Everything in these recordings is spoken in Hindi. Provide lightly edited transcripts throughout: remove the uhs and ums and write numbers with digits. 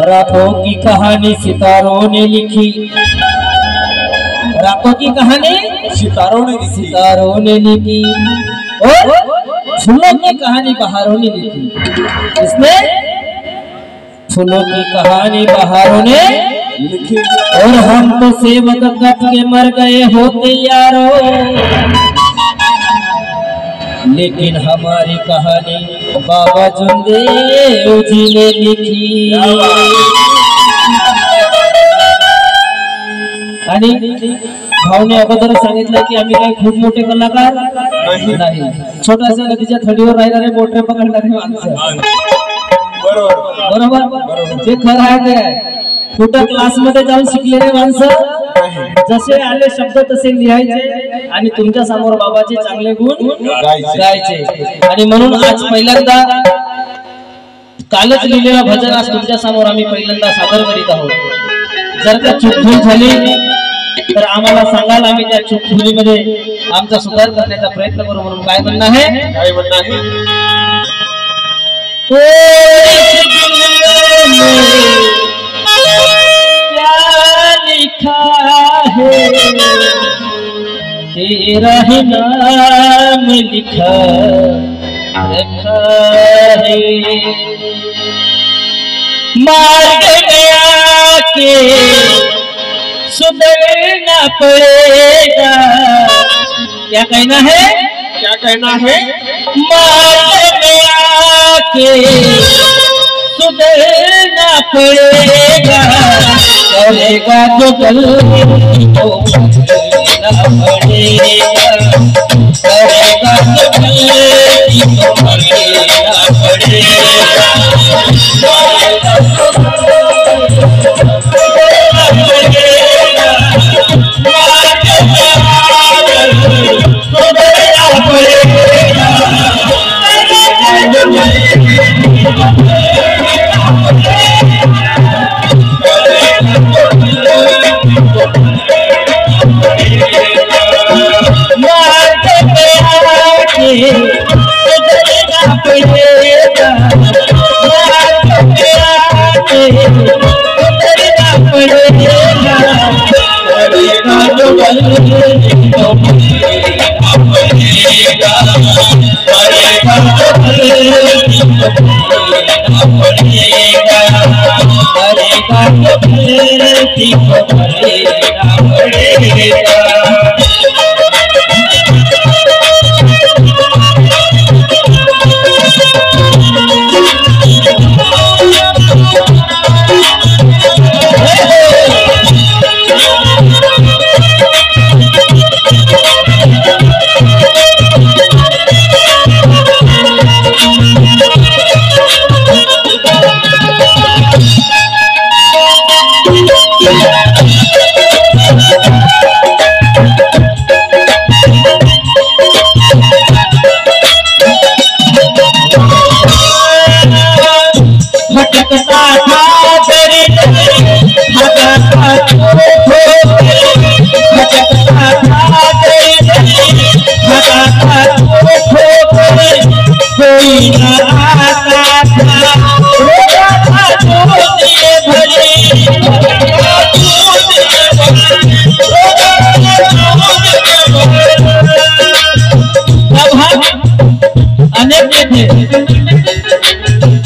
रातों की कहानी सितारों ने लिखी, रातों की कहानी सितारों ने लिखी और फूलों की कहानी बहारों ने लिखी। इसमें फूलों की कहानी बहारों ने लिखी और हम तो सेवक कट के मर गए होते यारों, लेकिन हमारी कहानी बाबा चुनदेव जी ने लिखी। आणि भावने अगोदर सांगितलं की आम्ही काही खूप मोठे कलाकार नाही, छोट्याशा नदीच्या थडीवर राहणारे मोठे पकडणारे माणसं। बरोबर जे खरं आहे ते आहे। कुठं क्लास मध्ये जाऊन शिकलेले माणसं जसे आले शब्द तसे लिहायचे आणि तुमच्या समोर बाबाचे चांगले गुण गायचे। आणि म्हणून आज पहिल्यांदा कालच लिहिलेलं भजन आज तुमच्या समोर आम्ही पहिल्यांदा सादर करीत आहोत। जर का चूकभूल झाली तर आम्हाला सांगाल, आम्ही त्या चूकभुलीमध्ये आमचा सुधार करण्याचा प्रयत्न करू। म्हणून काय म्हणणं आहे, काय म्हणणं आहे, लिखा है तेरा ही नाम लिखा रखा है, मार्ग में आके सुधरना पड़ेगा। क्या कहना है, क्या कहना है, मार्ग में आके सुधरना पड़ेगा, करेगा जो गलती तो भरना पड़ेगा, करेगा जो गलती तो भरना पड़ेगा।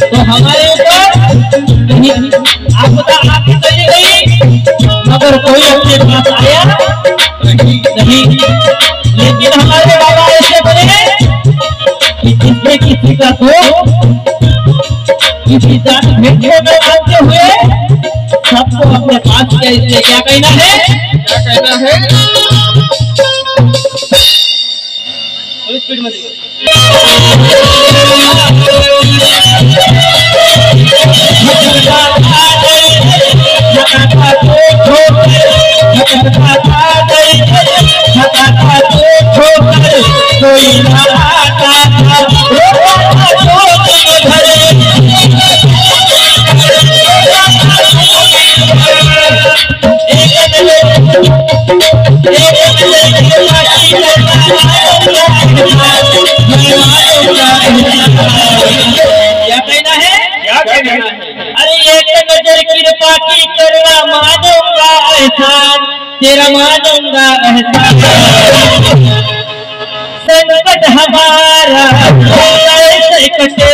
तो हमारे ऊपर आपदा आके चली गई, मगर कोई अपने पास आया नहीं। लेकिन हमारे बाबा ऐसे बने कि जिसने किसी का तो किसी जात भेटने में आते हुए सबको अपने पास किया। इसलिए क्या कहना है, क्या कहना है, स्पीड में कोई ना आता क्या कहना है, क्या कहना है। अरे एक नजर कृपा की करना, मानूंगा एहसान तेरा, मानूंगा एहसान। संकट हमारा कैसे कटे